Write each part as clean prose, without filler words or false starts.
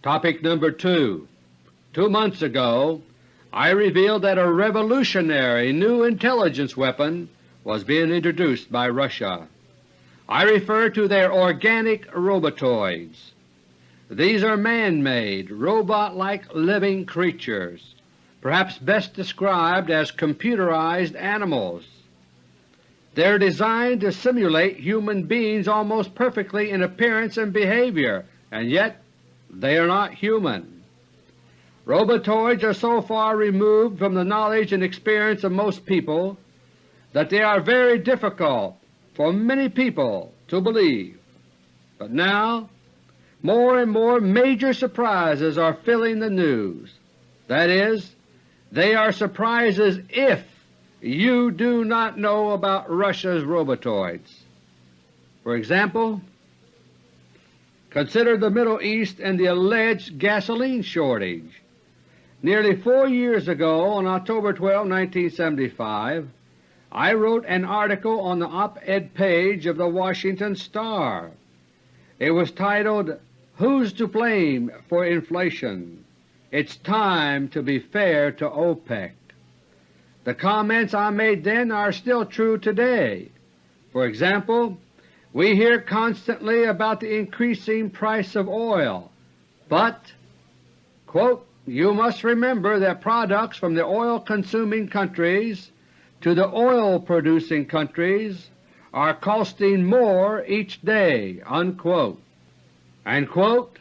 Topic number 2. 2 months ago I revealed that a revolutionary new intelligence weapon was being introduced by Russia. I refer to their organic robotoids. These are man-made, robot-like living creatures, perhaps best described as computerized animals. They are designed to simulate human beings almost perfectly in appearance and behavior, and yet they are not human. Robotoids are so far removed from the knowledge and experience of most people that they are very difficult for many people to believe. But now more and more major surprises are filling the news. That is, they are surprises if you do not know about Russia's robotoids. For example, consider the Middle East and the alleged gasoline shortage. Nearly 4 years ago, on October 12, 1975, I wrote an article on the op-ed page of the Washington Star. It was titled, "Who's to Blame for Inflation? It's Time to be Fair to OPEC." The comments I made then are still true today. For example, we hear constantly about the increasing price of oil, but, quote, "You must remember that products from the oil-consuming countries to the oil-producing countries are costing more each day," unquote. And, quote,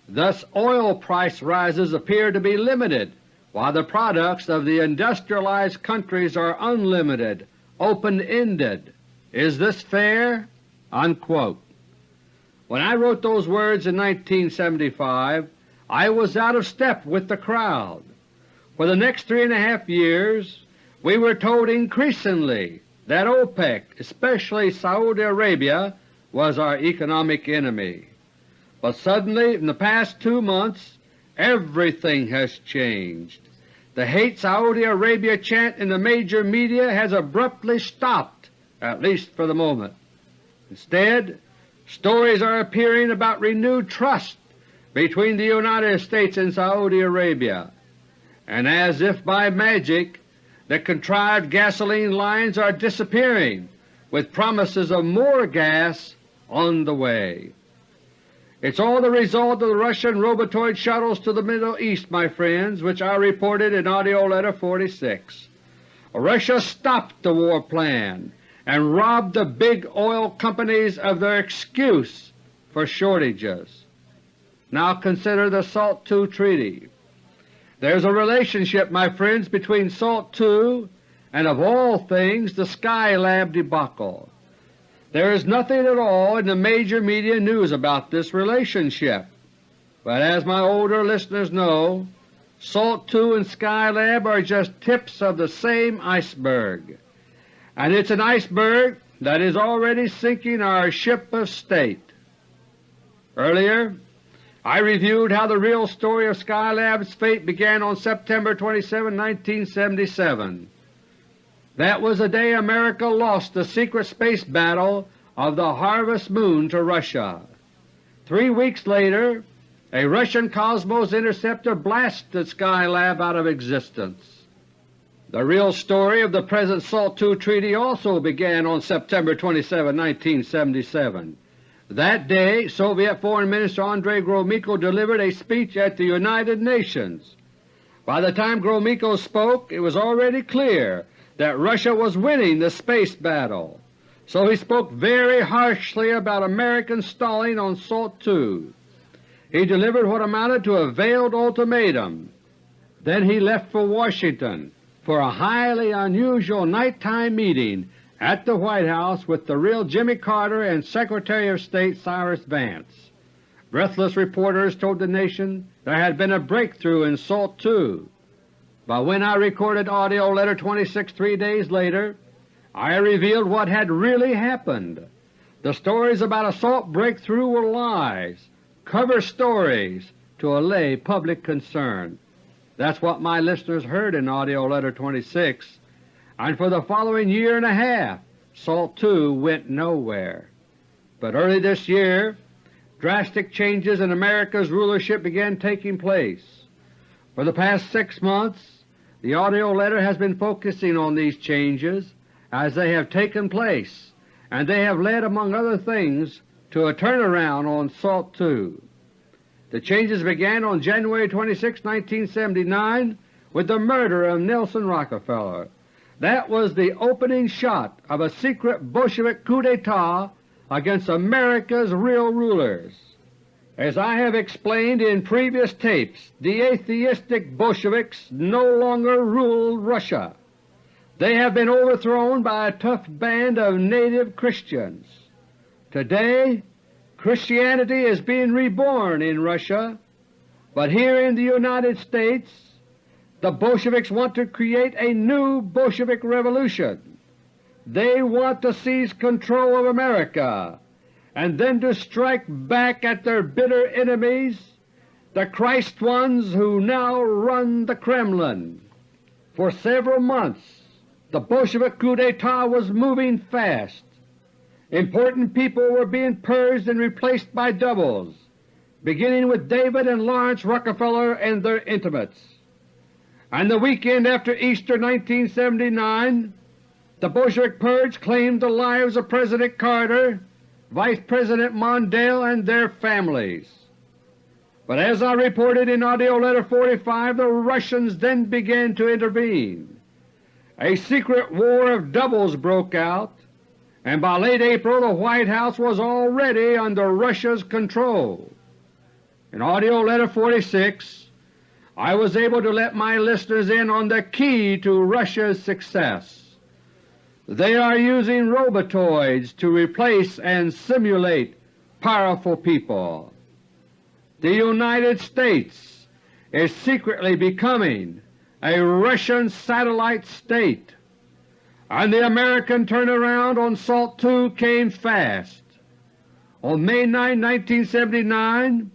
"Thus oil price rises appear to be limited, while the products of the industrialized countries are unlimited, open-ended. Is this fair?" unquote. When I wrote those words in 1975, I was out of step with the crowd. For the next 3.5 years we were told increasingly that OPEC, especially Saudi Arabia, was our economic enemy. But suddenly, in the past 2 months, everything has changed. The Hate Saudi Arabia chant in the major media has abruptly stopped, at least for the moment. Instead, stories are appearing about renewed trust between the United States and Saudi Arabia, and as if by magic the contrived gasoline lines are disappearing with promises of more gas on the way. It's all the result of the Russian robotoid shuttles to the Middle East, my friends, which I reported in AUDIO LETTER No. 46. Russia stopped the war plan and robbed the big oil companies of their excuse for shortages. Now consider the SALT II Treaty. There's a relationship, my friends, between SALT II and, of all things, the Skylab debacle. There is nothing at all in the major media news about this relationship, but as my older listeners know, SALT II and Skylab are just tips of the same iceberg, and it's an iceberg that is already sinking our ship of state. Earlier I reviewed how the real story of Skylab's fate began on September 27, 1977. That was the day America lost the secret space battle of the Harvest Moon to Russia. 3 weeks later, a Russian Cosmos interceptor blasted Skylab out of existence. The real story of the present SALT II Treaty also began on September 27, 1977. That day Soviet Foreign Minister Andrei Gromyko delivered a speech at the United Nations. By the time Gromyko spoke, it was already clear that Russia was winning the space battle, so he spoke very harshly about American stalling on SALT II. He delivered what amounted to a veiled ultimatum. Then he left for Washington for a highly unusual nighttime meeting at the White House with the real Jimmy Carter and Secretary of State Cyrus Vance. Breathless reporters told the nation there had been a breakthrough in SALT II. But when I recorded AUDIO LETTER No. 26 3 days later, I revealed what had really happened. The stories about a SALT breakthrough were lies, cover stories to allay public concern. That's what my listeners heard in AUDIO LETTER No. 26, and for the following year and a half SALT II went nowhere. But early this year drastic changes in America's rulership began taking place. For the past 6 months, the AUDIO letter has been focusing on these changes as they have taken place, and they have led, among other things, to a turnaround on SALT II. The changes began on January 26, 1979 with the murder of Nelson Rockefeller. That was the opening shot of a secret Bolshevik coup d'etat against America's real rulers. As I have explained in previous tapes, the atheistic Bolsheviks no longer rule Russia. They have been overthrown by a tough band of native Christians. Today, Christianity is being reborn in Russia, but here in the United States the Bolsheviks want to create a new Bolshevik revolution. They want to seize control of America and then to strike back at their bitter enemies, the Christ ones who now run the Kremlin. For several months the Bolshevik coup d'etat was moving fast. Important people were being purged and replaced by doubles, beginning with David and Lawrence Rockefeller and their intimates. And the weekend after Easter 1979, the Bolshevik purge claimed the lives of President Carter, Vice President Mondale, and their families. But as I reported in AUDIO Letter 45, the Russians then began to intervene. A secret war of doubles broke out, and by late April the White House was already under Russia's control. In AUDIO Letter 46, I was able to let my listeners in on the key to Russia's success. They are using Robotoids to replace and simulate powerful people. The United States is secretly becoming a Russian satellite state, and the American turnaround on SALT II came fast. On May 9, 1979,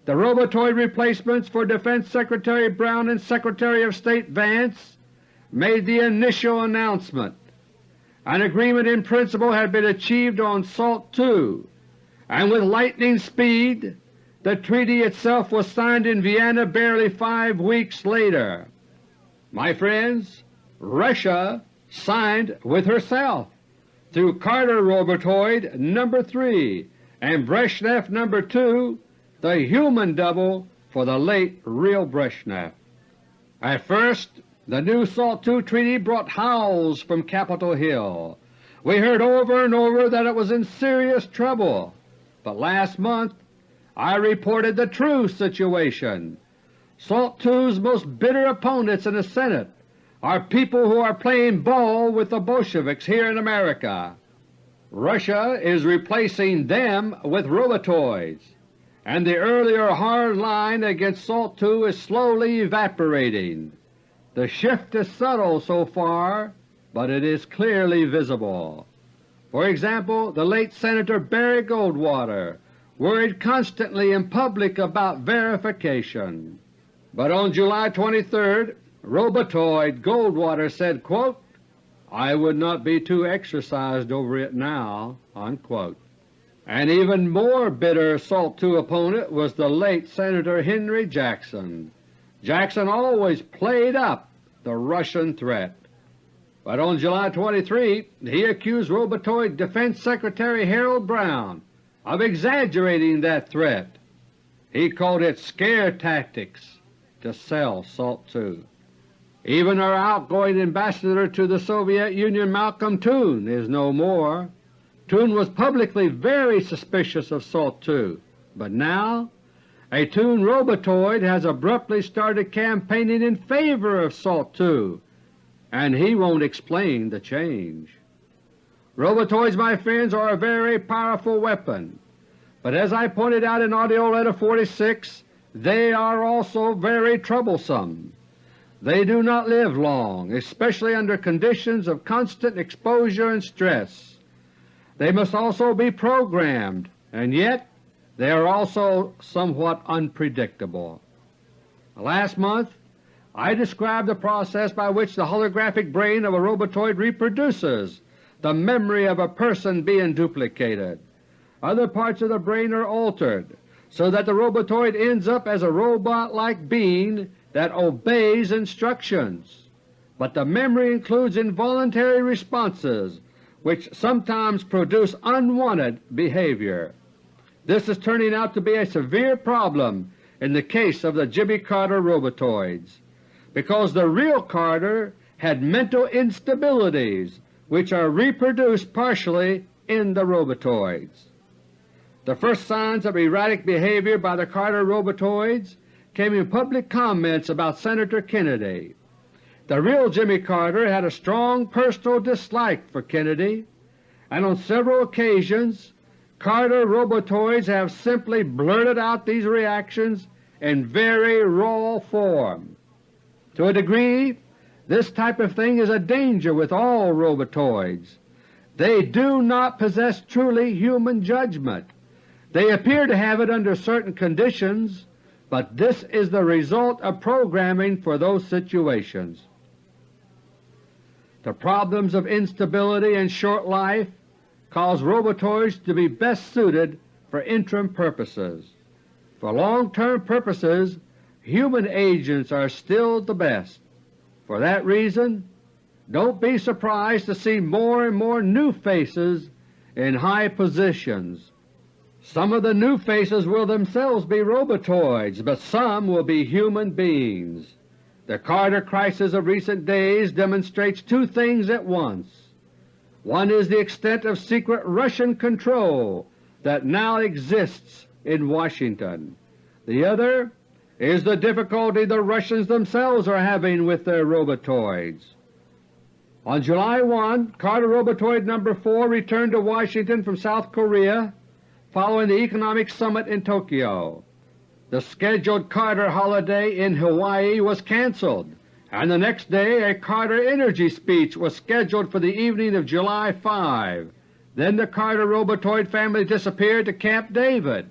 the Robotoid replacements for Defense Secretary Brown and Secretary of State Vance made the initial announcement. An agreement in principle had been achieved on SALT II, and with lightning speed the treaty itself was signed in Vienna barely 5 weeks later. My friends, Russia signed with herself through Carter Robotoid No. 3 and Brezhnev No. 2, the human double for the late real Brezhnev. At first the new SALT II treaty brought howls from Capitol Hill. We heard over and over that it was in serious trouble, but last month I reported the true situation. SALT II's most bitter opponents in the Senate are people who are playing ball with the Bolsheviks here in America. Russia is replacing them with Robotoids, and the earlier hard line against SALT II is slowly evaporating. The shift is subtle so far, but it is clearly visible. For example, the late Senator Barry Goldwater worried constantly in public about verification. But on July 23rd, Robotoid Goldwater said, quote, "I would not be too exercised over it now." Unquote. An even more bitter SALT II opponent was the late Senator Henry Jackson. Jackson always played up the Russian threat. But on July 23 he accused Robotoid Defense Secretary Harold Brown of exaggerating that threat. He called it scare tactics to sell SALT II. Even our outgoing ambassador to the Soviet Union, Malcolm Toon, is no more. Toon was publicly very suspicious of SALT II, but now a Toon Robotoid has abruptly started campaigning in favor of SALT II, and he won't explain the change. Robotoids, my friends, are a very powerful weapon, but as I pointed out in AUDIO Letter 46, they are also very troublesome. They do not live long, especially under conditions of constant exposure and stress. They must also be programmed, and yet they are also somewhat unpredictable. Last month I described the process by which the holographic brain of a Robotoid reproduces the memory of a person being duplicated. Other parts of the brain are altered so that the robotoid ends up as a robot-like being that obeys instructions. But the memory includes involuntary responses which sometimes produce unwanted behavior. This is turning out to be a severe problem in the case of the Jimmy Carter robotoids, because the real Carter had mental instabilities which are reproduced partially in the robotoids. The first signs of erratic behavior by the Carter robotoids came in public comments about Senator Kennedy. The real Jimmy Carter had a strong personal dislike for Kennedy, and on several occasions Carter robotoids have simply blurted out these reactions in very raw form. To a degree, this type of thing is a danger with all robotoids. They do not possess truly human judgment. They appear to have it under certain conditions, but this is the result of programming for those situations. The problems of instability and short life cause robotoids to be best suited for interim purposes. For long-term purposes, human agents are still the best. For that reason, don't be surprised to see more and more new faces in high positions. Some of the new faces will themselves be robotoids, but some will be human beings. The Carter crisis of recent days demonstrates two things at once. One is the extent of secret Russian control that now exists in Washington. The other is the difficulty the Russians themselves are having with their robotoids. On July 1, Carter Robotoid No. 4 returned to Washington from South Korea following the Economic Summit in Tokyo. The scheduled Carter holiday in Hawaii was cancelled, and the next day a Carter Energy speech was scheduled for the evening of July 5. Then the Carter Robotoid family disappeared to Camp David.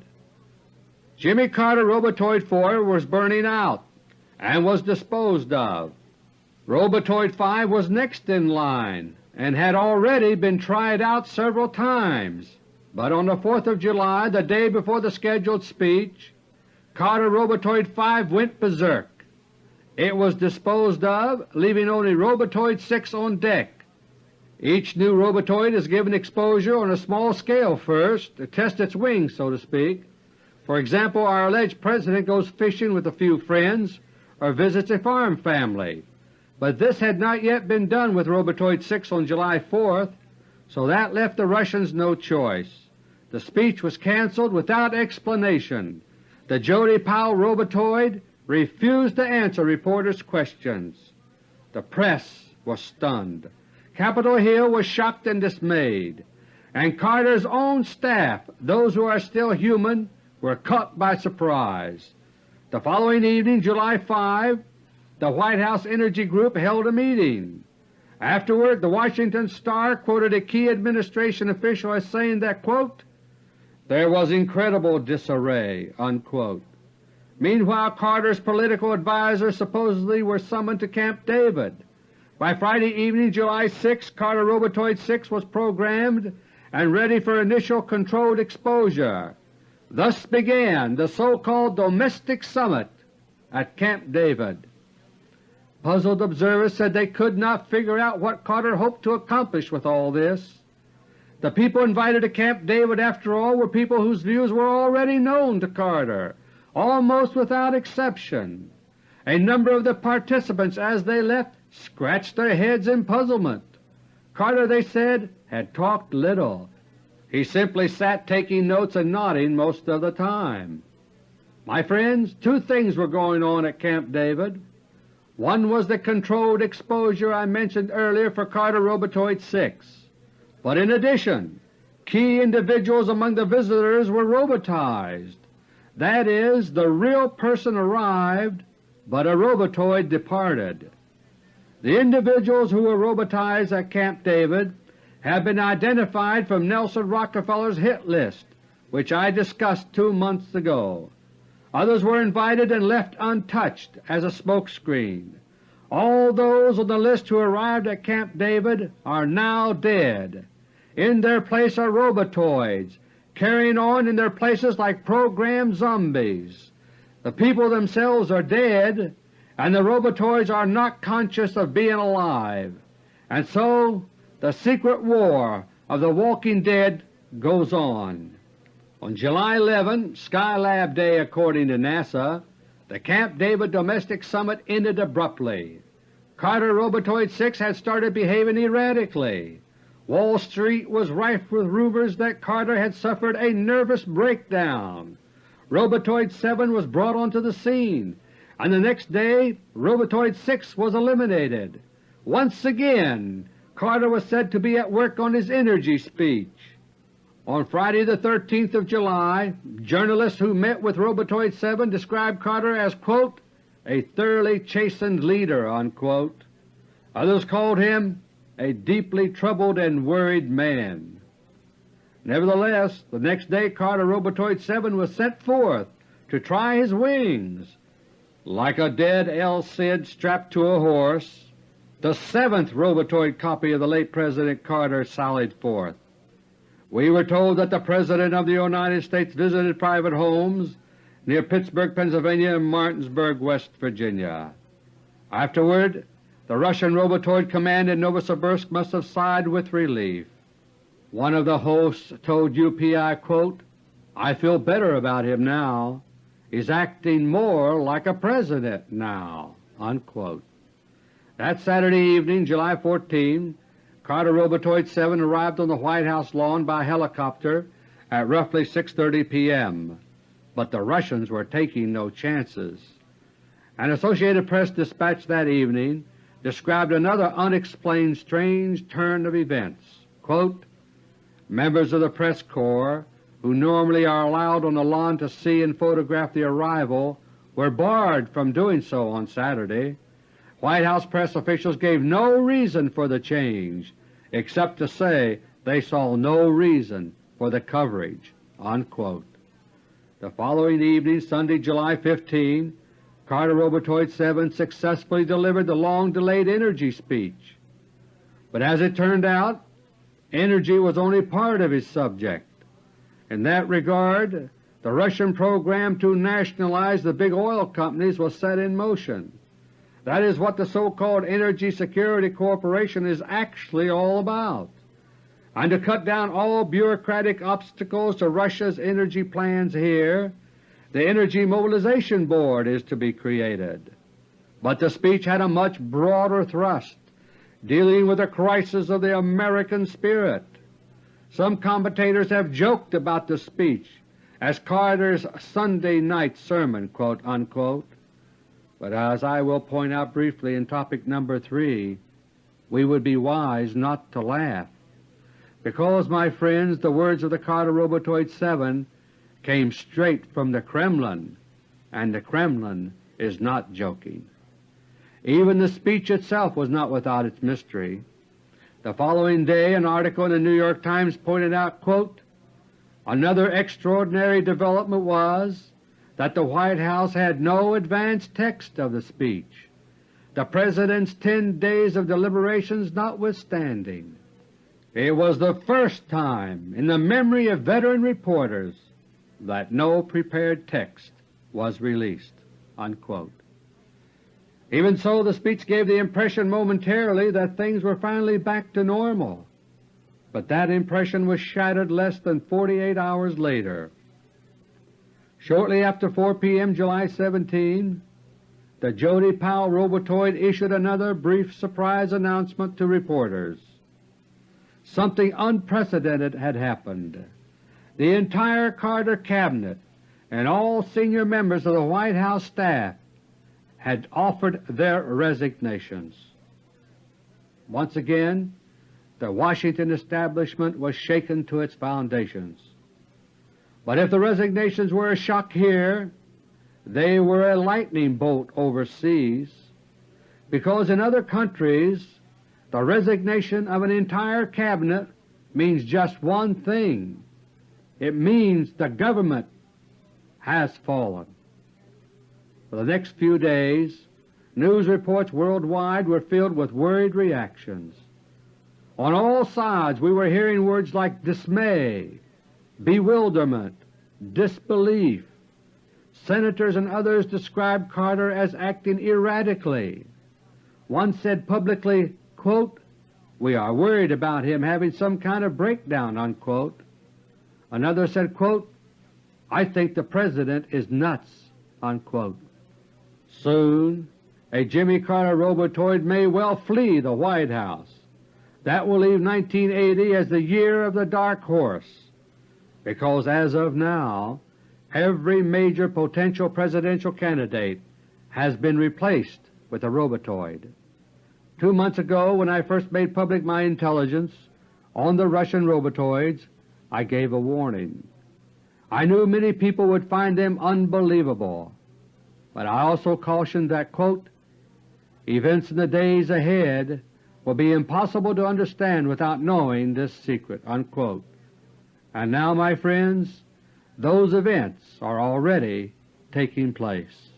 Jimmy Carter Robotoid 4 was burning out and was disposed of. Robotoid 5 was next in line and had already been tried out several times, but on the 4th of July, the day before the scheduled speech, Carter Robotoid 5 went berserk. It was disposed of, leaving only Robotoid 6 on deck. Each new robotoid is given exposure on a small scale first to test its wings, so to speak. For example, our alleged President goes fishing with a few friends or visits a farm family. But this had not yet been done with Robotoid 6 on July 4th, so that left the Russians no choice. The speech was cancelled without explanation. The Jody Powell robotoid refused to answer reporters' questions. The press was stunned. Capitol Hill was shocked and dismayed, and Carter's own staff, those who are still human, were caught by surprise. The following evening, July 5, the White House Energy Group held a meeting. Afterward, the Washington Star quoted a key administration official as saying that, quote, "There was incredible disarray." Unquote. Meanwhile, Carter's political advisors supposedly were summoned to Camp David. By Friday evening, July 6, Carter Robotoid 6 was programmed and ready for initial controlled exposure. Thus began the so-called Domestic Summit at Camp David. Puzzled observers said they could not figure out what Carter hoped to accomplish with all this. The people invited to Camp David, after all, were people whose views were already known to Carter, almost without exception. A number of the participants, as they left, scratched their heads in puzzlement. Carter, they said, had talked little. He simply sat taking notes and nodding most of the time. My friends, two things were going on at Camp David. One was the controlled exposure I mentioned earlier for Carter Robotoid 6. But in addition, key individuals among the visitors were robotized. That is, the real person arrived, but a robotoid departed. The individuals who were robotized at Camp David have been identified from Nelson Rockefeller's hit list, which I discussed 2 months ago. Others were invited and left untouched as a smokescreen. All those on the list who arrived at Camp David are now dead. In their place are robotoids, carrying on in their places like programmed zombies. The people themselves are dead, and the Robotoids are not conscious of being alive. And so the secret war of the Walking Dead goes on. On July 11, Skylab Day according to NASA, the Camp David Domestic Summit ended abruptly. Carter Robotoid 6 had started behaving erratically. Wall Street was rife with rumors that Carter had suffered a nervous breakdown. Robotoid 7 was brought onto the scene, and the next day Robotoid 6 was eliminated. Once again Carter was said to be at work on his energy speech. On Friday the 13th of July, journalists who met with Robotoid 7 described Carter as, quote, a thoroughly chastened leader, unquote. Others called him a deeply troubled and worried man. Nevertheless, the next day Carter Robotoid 7 was sent forth to try his wings. Like a dead El Cid strapped to a horse, the 7th Robotoid copy of the late President Carter sallied forth. We were told that the President of the United States visited private homes near Pittsburgh, Pennsylvania and Martinsburg, West Virginia. Afterward, the Russian Robotoid command in Novosibirsk must have sighed with relief. One of the hosts told UPI, quote, I feel better about him now. He's acting more like a president now, unquote. That Saturday evening, July 14, Carter Robotoid 7 arrived on the White House lawn by helicopter at roughly 6:30 p.m., but the Russians were taking no chances. An Associated Press dispatch that evening described another unexplained strange turn of events. Quote, members of the press corps, who normally are allowed on the lawn to see and photograph the arrival, were barred from doing so on Saturday. White House press officials gave no reason for the change, except to say they saw no reason for the coverage, unquote. The following evening, Sunday, July 15, Carter Robotoid 7 successfully delivered the long-delayed energy speech. But as it turned out, energy was only part of his subject. In that regard, the Russian program to nationalize the big oil companies was set in motion. That is what the so-called Energy Security Corporation is actually all about. And to cut down all bureaucratic obstacles to Russia's energy plans here, the Energy Mobilization Board is to be created. But the speech had a much broader thrust, dealing with the crisis of the American spirit. Some commentators have joked about the speech as Carter's Sunday night sermon, quote, unquote. But as I will point out briefly in topic number 3, we would be wise not to laugh, because, my friends, the words of the Carter Robotoid 7 came straight from the Kremlin, and the Kremlin is not joking. Even the speech itself was not without its mystery. The following day an article in the New York Times pointed out, quote, another extraordinary development was that the White House had no advance text of the speech, the President's 10 days of deliberations notwithstanding. It was the first time in the memory of veteran reporters that no prepared text was released, unquote. Even so, the speech gave the impression momentarily that things were finally back to normal, but that impression was shattered less than 48 hours later. Shortly after 4 p.m. July 17, the Jody Powell Robotoid issued another brief surprise announcement to reporters. Something unprecedented had happened. The entire Carter Cabinet and all senior members of the White House staff had offered their resignations. Once again, the Washington establishment was shaken to its foundations. But if the resignations were a shock here, they were a lightning bolt overseas, because in other countries the resignation of an entire cabinet means just one thing. It means the government has fallen. For the next few days, news reports worldwide were filled with worried reactions. On all sides we were hearing words like dismay, bewilderment, disbelief. Senators and others described Carter as acting erratically. One said publicly, quote, "We are worried about him having some kind of breakdown." Unquote. Another said, quote, "I think the President is nuts." Unquote. Soon a Jimmy Carter robotoid may well flee the White House. That will leave 1980 as the year of the dark horse, because as of now every major potential presidential candidate has been replaced with a robotoid. 2 months ago, when I first made public my intelligence on the Russian robotoids, I gave a warning. I knew many people would find them unbelievable, but I also cautioned that, quote, "Events in the days ahead will be impossible to understand without knowing this secret." Unquote. And now, my friends, those events are already taking place.